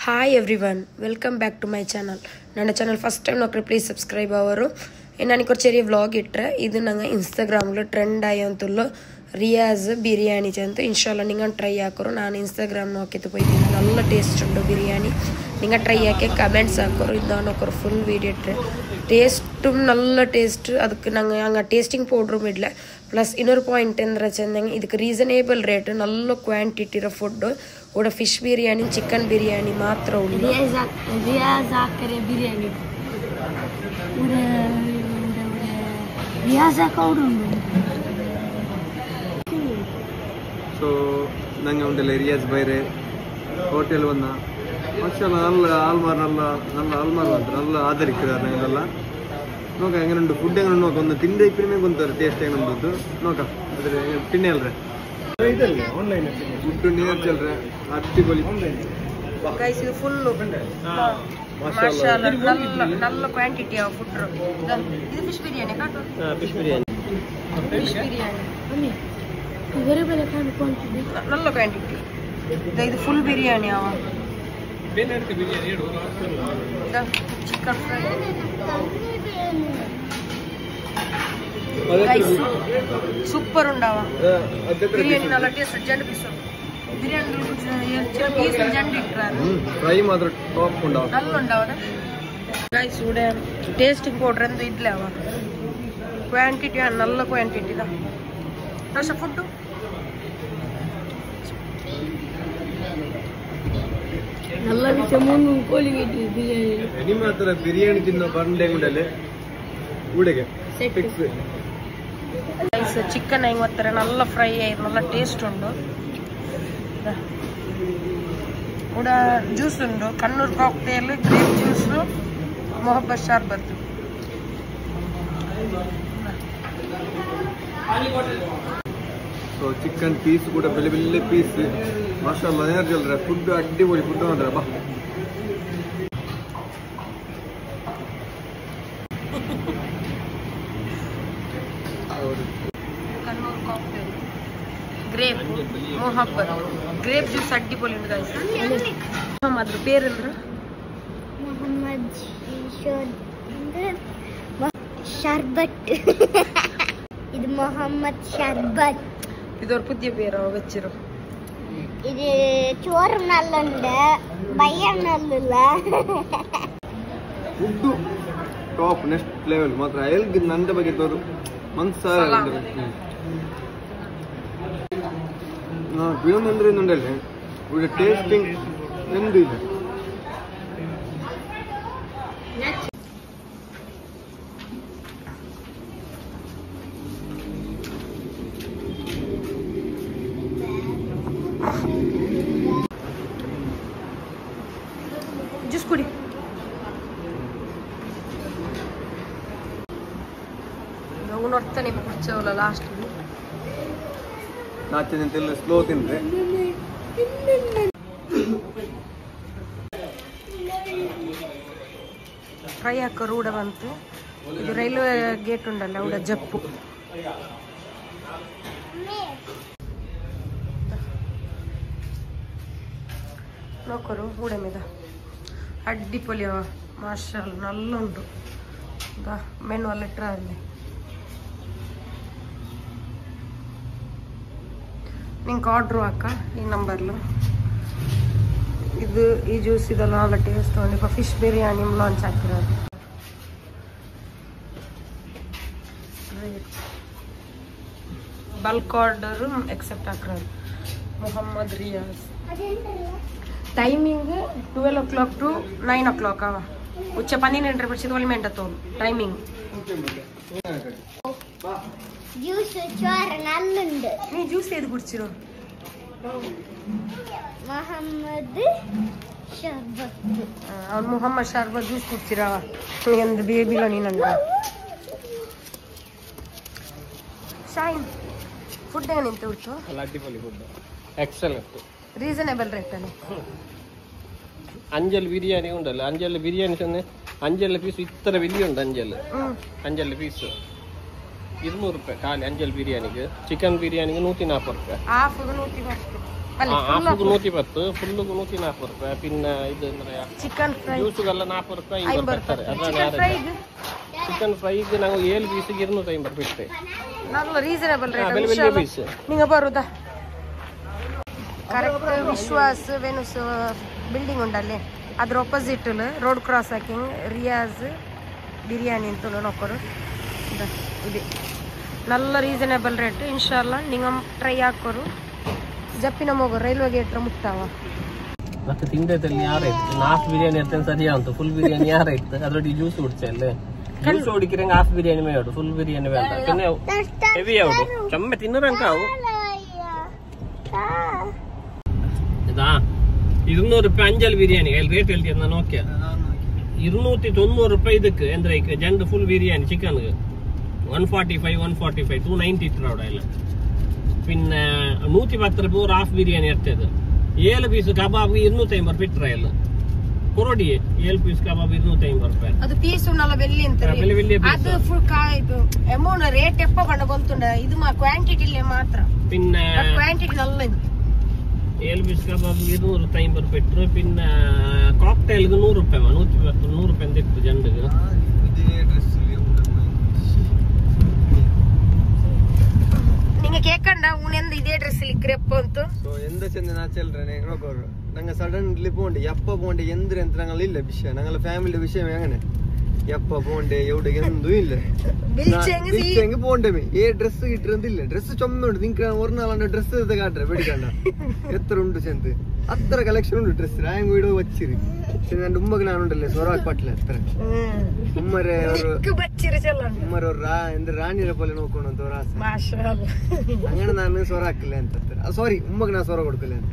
Hi everyone, welcome back to my channel. ನನ್ನ channel first time ನೋಡ್ರೆ please subscribe ಅವರು. ನನಗೆ ಒಂದು ಚೆರಿಯ ವ್ಲಾಗ್ ಇಟ್ಟರೆ ಇದು ನಂಗೆ ಇನ್ಸ್ಟಾಗ್ರಾಮ್లో ಟ್ರೆಂಡ್ ಆಯ್ತುಲ್ಲ ರಿಯಾಜ್ ಬಿರಿಯಾನಿ ಅಂತ ಇನ್ಶಾಲ್ಲ ನಿಂಗೆ ಟ್ರೈ ಹಾಕೋರು ನಾನು ಇನ್ಸ್ಟಾಗ್ರಾಮ್ ನೋಕಿತ್ತು പോയിದ್ದೀನಿ നല്ല ಟೇಸ್ಟ್ ಉಂಟು ಬಿರಿಯಾನಿ ನಿಂಗೆ ಟ್ರೈ ಹಾಕಿ ಕಮೆಂಟ್ಸ್ ಹಾಕೋರು ಇದು ನೋಕೋರು ಫುಲ್ ವೀಡಿಯೋ ಇಟ್ಟರೆ ಟೇಸ್ಟ್ നല്ല ಟೇಸ್ಟ್ ಅದಕ್ಕೆ ನಂಗೆ ಹಂಗೆ ಟೇಸ್ಟಿಂಗ್ ಪೌಡ್ರು ಬಿಡಲೆ ಪ್ಲಸ್ ಇನ್ನೊಂದು ಪಾಯಿಂಟ್ ಅಂದ್ರೆ ಚೆಂದಂಗೆ ಇದಕ್ಕೆ ರೀಸನೇಬಲ್ ರೇಟ್ നല്ല ಕ್ವಾಂಟಿಟಿ ಇರೋ ಫುಡ್ ಕೂಡ ಫಿಶ್ ಬಿರಿಯಾನಿ ಚಿಕನ್ ಬಿರಿಯಾನಿ ಮಾತ್ರ ಉಂಟು ರಿಯಾಜ್ ಹಾಕರೆ ಬಿರಿಯಾನಿ ರಿಯಾಜ್ ಹಾಕೋಡು ಸೊ ನಂಗೆ ಉಂಟಲ್ಲ ರಿಯಾಜ್ ಬೈರೆ ಹೋಟೆಲ್ ವನ್ನ ಮಾಷಾಲ್ಲ നല്ല ആൾമാർ നല്ല ആൾമാർ മാത്രം നല്ല ആദരിക്കുന്നത് ഞങ്ങളെಲ್ಲ നോക്കാം എങ്ങനെയുണ്ട് ഫുഡ് എങ്ങനെ നോക്കാം ഒന്ന് തിൻ്റെ ഇപ്പിനെ കൊണ്ടുവരാം ടേസ്റ്റ് എങ്ങനെ ഉണ്ടോ നോക്കാം ಅದ್ರ ತಿನ್ನೆ ಅಲ್ರೆ ಫುಡ್ ನೀರು ಚಲ್ರೆ ಅಡ್ಡಿಪೊಲಿ ಗೈಸ್ ಇದು ಫುಲ್ ಮಾಷಾಲ್ಲ നല്ല ಕ್ವಾಂಟಿಟಿ ಆ ಫುಡ್ ಇದು ಫಿಶ್ ಬಿರಿಯಾನಿ ಕಾಟು ಫಿಶ್ ಬಿರಿಯಾನಿ ಬೇರೆ ಬೇರೆ ಕ್ವಾಂಟಿಟಿ നല്ല ಕ್ವಾಂಟಿಟಿ ಇದು ಫುಲ್ ಬಿರಿಯಾನಿ ಅವ ಚಿಕನ್ ಫ್ರೈ ಸೂಪರ್ ಉಂಡಾವ ಬಿರಿಯಾನಿ നല്ല ಟೇಸ್ಟ್ ಜಂಡ್ ಪೀಸ್ ಬಿರಿಯಾನಿ ಪೀಸ್ ಜಂಡ್ ಇಟ್ಟಾರೆ ಫ್ರೈ ಮಾತ್ರ ಟಾಪ್ ಉಂಡಾವ നല്ല ഉണ്ടാവ ಗೈಸ್ ഇവിടെ ಟೇಸ್ಟಿಂಗ್ ಪೌಡರ್ ಅಂತ ಇಡ್ಲೆ ಅವ ಕ್ವಾಂಟಿಟಿ നല്ല ಕ್ವಾಂಟಿಟಿ ಇದೆ പക്ഷെ ಫುಡ್ നല്ല വിഷമൊന്നും കോലി ബിരിയാണി ഇനി മാത്രം ബിരിയാണി തിന്ന പണ്ടേ കൊണ്ടല്ലേ കൂടെಗೆ ಫಿಕ್ಸ್ ಗೈಸ್ ಚಿಕನ್ ಹೆಂಗ್ ಮಾಡ್ತಾರೆ നല്ല ಫ್ರೈ ಆಯ್ತು നല്ല ಟೇಸ್ಟ್ ಉಂಟು ಕೂಡ ಜ್ಯೂಸ್ ಉಂಟು ಕಣ್ಣೂರು ಕಾಕ್ಟೇಲ್ ಗ್ರೇಪ್ ಜ್ಯೂಸ್ ಮೊಹಬ್ಬತ್ ಶರ್ಬತ್ ಸೊ ಚಿಕನ್ ಪೀಸ್ ಕೂಡ ಬೆಲೆ ಬೆಲೆ ಪೀಸ್ ಮಾಷಾಲ್ಲ ಎನರ್ಜಿ ಅಲ್ರ ಫುಡ್ ಅಡ್ಡಿಪೊಳಿ ಫುಡ್ ಮಾತ್ರ ಬಾ ಕಣ್ಣೂರು ಕಾಕ್ಟೇಲ್ ಗ್ರೇಪ್ ಮೊಹಬ್ಬತ್ ಗ್ರೇಪ್ ಜ್ಯೂಸ್ ಅಡ್ಡಿಪೊಳಿ ಉಂಟು ಗೈಸ್ ಅದ್ರ പേരെಂದ್ರ ಮೊಹಮ್ಮದ್ ಶರ್ಬತ್ ಇದು ಮೊಹಮ್ಮದ್ ಶರ್ಬತ್ ഇതൊരു പുതിയ പേരോ വെച്ചിരോ ഇത് ചോറ് നല്ലുണ്ട് ഭയം നല്ലില്ല ಫುಡ್ ಟಾಪ್ ನೆಕ್ಸ್ಟ್ ಲೆವೆಲ್ ಮಾತ್ರ ಎಲ್ಗೆ ನಂದ ಬಗ್ಗೆ ತೋರು ಮನ್ಸಾರ ಇನ್ನೊಂದಂದ್ರೆ ಇನ್ನೊಂದಲ್ಲ ഇവിടെ ಟೇಸ್ಟಿಂಗ್ എന്ത് ಇಲ್ಲ ಜ್ಯೂಸ್ ಕುಡಿ ನೋಡ್ತಾನೆ ಕುಡ್ಚವಲ್ಲ ಲಾಸ್ಟ್ ನಾಚೆ ನಿಂತೆಲ್ಲ ಸ್ಲೋ ತಿಂದ್ರೆ ಫ್ರೈ ಹಾಕೋರು ಊಡ ಬಂತು ಇದು ರೈಲ್ವೆ ಗೇಟ್ ಉಂಡಲ್ಲ ಊಡ ಜಪ್ಪು ನೋಕೋರು ಊಡ మీద ಅಡ್ಡಿಪೊಲಿ ಅವ ಮಾಷಾಲ್ നല്ല ಉಂಟು ಮೆನು ಅಲ್ಲ ಇಟ್ರ ಅಲ್ಲಿ ನಿಂಗೆ ಆರ್ಡ್ರು ಹಾಕ ಈ ನಂಬರ್ಲು ಇದು ಈ ಜ್ಯೂಸ್ ಇದೆಲ್ಲ നല്ല ಟೇಸ್ಟ್ ഉണ്ട് ഇപ്പോൾ ഫിഷ് ബിരിയാണി ലോഞ്ച് ആക്കിರೋದು ಬಲ್ಕ್ ಆರ್ಡರು ಎಕ್ಸೆಪ್ಟ್ ಹಾಕಿರೋದು Mohammed Riyaz timing 12 o'clock to 9 o'clock ಅವ ഉച്ച 12 പിടിച്ചത് 12 മിനിറ്റ് തോന്നും ടൈമിംഗ് ജ്യൂസ് ചോറ് നല്ലുണ്ട് നീ ജ്യൂസ് ഏത് കുടിച്ചിരോ ಮೊಹಮ್ಮದ್ ಶರ್ಬತ್ ಅವ್ನು ಮೊಹಮ್ಮದ್ ಶರ್ಬತ್ ಜ್ಯೂಸ್ ಕುಡ್ಸಿರವ ಎಂದು ಬೇಬಿಲೋ ನೀನಂತ ಶೈನ್ ಫುಡ್ ಹೆಂಗೆ ನಿಂತು ಉಂಟು ಅಡ್ಡಿಪೊಲಿ ಫುಡ್ ಎಕ್ಸಲೆಂಟ್ ರೀಸನೇಬಲ್ ರೇಟ್ ಅಲ್ಲಿ അഞ്ചൽ ബിരിയാണി ഉണ്ടല്ലോ അഞ്ചൽ ബിരിയാണി തന്നെ അഞ്ചൽ പീസ് ഇത്ര വലിയുണ്ട് അഞ്ചൽ പീസ് 200 ರೂಪಾಯಿ ಖಾಲಿ ಅಂಜಲ್ ಬಿರಿಯಾನಿಗೆ ಚಿಕನ್ ಬಿರಿಯಾನಿಗೆ 140 ರೂಪಾಯಿ ಹಾಫ್ 140 ഹാഫ് 110 ഫുള്ള് 140 രൂപ പിന്നെ ഇത് എന്താ പറയാ ಚಿಕನ್ ಫ್ರೈ ಜ್ಯೂಸ್ಗೆಲ್ಲ 40 ರೂಪಾಯಿ 50 ಅದ್ರಾಗ ಚಿಕನ್ ಫ್ರೈಗೆ ನಾವು 7 ಪೀಸಿಗೆ 250 ಬಿಟ್ಟೆ നല്ല റീസണബിൾ വലിയ റേറ്റ് ಪೀಸ್ നിങ്ങൾ ಬರುದಾ കറക്റ്റ് വിശ്വാസ് വെനുസ് ಬಿಲ್ಡಿಂಗ್ ಉಂಡಲ್ಲಿ ಅದ್ರ opposite road cross Hawking Riyaz biryani ಅಂತ ನೋಡ್ಕೊಡು ಇದೆ നല്ല ರೀಸನಬಲ್ ರೇಟ್ ಇನ್ಶಾಲ್ಲ ನೀವು ಟ್ರೈ ಹಾಕೋರು ಜಪ್ಪಿನ ಮಗು ರೈಲ್ವೆ ಗೇಟ್ ಮುಟ್ಟಾವ ಮತ್ತೆ ತಿಂಡದಲ್ಲಿ ಯಾರಾಯ್ತು ಹಾಫ್ ಬಿರಿಯಾನಿ ಅಂತ ಸರಿಯಾ ಉಂಟು ಫುಲ್ ಬಿರಿಯಾನಿ ಯಾರಾಯ್ತು ಅದ್ರೊಟ್ಟಿಗೆ ಜ್ಯೂಸ್ ಕುಡಿಸಲ್ಲೇ ಜ್ಯೂಸ್ ಹುಡುಕಿರಂಗ ಹಾಫ್ ಬಿರಿಯಾನಿ ಮೇಡು ಫುಲ್ ಬಿರಿಯಾನಿ ಬೇಡ പിന്നെ ಹೆವಿ ಆವುದು ಚೊಮ್ಮೆ ತಿನ್ನರಂಕಾವು ಇದಾ 200 ರೂಪಾಯಿ ಅಂಜಲ್ ಬಿರಿಯಾನಿ ಅಲ್ಲಿ ರೇಟ್ ಹೇಳ್ತೀನಿ ನಾನು ಓಕೆ 290 ರೂಪಾಯಿ ಇದಕ್ಕೆ ಅಂದ್ರೆ ಈಗ ಜಂಡ್ ಫುಲ್ ಬಿರಿಯಾನಿ ಚಿಕನ್ಗೆ 145 290 ಇತ್ತು അവിടെ ಎಲ್ಲ പിന്നെ 110 ರೂಪಾಯಿ ഒരു ഹാഫ് ബിരിയാണി ഇറച്ചത് 7 പീസ് കബാബ് 250 ರೂಪಾಯಿ ಎಲ್ಲ ಕೊರಡಿ 7 ಪೀಸ್ ಕಬಾಬ್ 250 ರೂಪಾಯಿ ಅದು ಪೀಸ್ ಉನ್ನಲ್ಲ ಬೆಲ್ಲಿ ಅಂತ വലിയ ಅದು ಫುಲ್ ಇದು ಅಮೌಂಟ್ ರೇಟ್ ಎಪ್ಪ ಬಂಡ ಬಂತುಂಡ ಇದು ಕ್ವಾಂಟಿಟಿ ಇಲ್ಲೇ ಮಾತ್ರ പിന്നെ ಕ್ವಾಂಟಿಟಿ നല്ല 7 ಪೀಸ್ ಕಬಾಬ್ 250 ರೂಪಾಯಿ ಇಟ್ಟರು പിന്നെ ಕಾಕ್ಟೈಲ್ಗೆ 100 ರೂಪಾಯಿ 110 ರೂಪಾಯಿ ಅಂತ ಇತ್ತು ಜಂಡಿಗೆ நீங்க கேக்கண்டா உன் எந்த இதே Dress லிக்கிறப்ப வந்து சோ எந்த செந்த நான் சொல்றேன் ನೋಡೋರು ನಂಗೆ ಸಡನ್ಲಿ போಂಡೆ ಯಪ್ಪ போಂಡೆ ಎಂದ್ರೆ ಅಂತ ನಂಗಲ್ಲ ಇಲ್ಲ ವಿಷಯ ನಂಗಲ್ಲ ಫ್ಯಾಮಿಲಿ ವಿಷಯ ಹೆಂಗನೆ ಯಪ್ಪ போಂಡೆ ಎವಡಿಗೆ ಎಂದೂ ಇಲ್ಲ ಬಿಲ್ಚೆಂಗೆ போಂಡೆ ಏ ಡ್ರೆಸ್ ಇಟ್ರಂದಿಲ್ಲ ಡ್ರೆಸ್ ಚೊಮ್ಮೆ ಉಂಟು ನಿಂಕ ஒரு நாள் அந்த ಡ್ರೆಸ್ ಇದ್ದ ಕಾಟ್ರೆ ಬೇಡಿಕಂಡ ಎತ್ತರ ಉಂಟು ಚೆಂದ ಅತ್ತರ ಕಲೆಕ್ಷನ್ ಉಂಟು ಡ್ರೆಸ್ ರಾಂಗ್ ವಿಡಿಯೋ ವಚ್ಚಿರಿ ನನ್ನ ಉಮ್ಮಗೆ ನಾನು ಉಂಟಲ್ಲ ಸೊರಾಕ್ ಪಟ್ಲೆ ಹತ್ರ ಉಮ್ಮರೆ ಉಮ್ಮರ ಎಂದ್ರೆ ರಾಣಿರ ಪೊಲೆ ನೋಡ್ಕೊಂಡು ಅಂತ ಅವ್ರ ಆಸೆ ಹಂಗಣ ನಾನು ಸ್ವರ ಹಾಕಿಲ್ಲ ಅಂತ ಸಾರಿ ಉಮ್ಮಗೆ ನಾ ಸ್ವರ ಕೊಡ್ಕಲ್ಲ ಅಂತ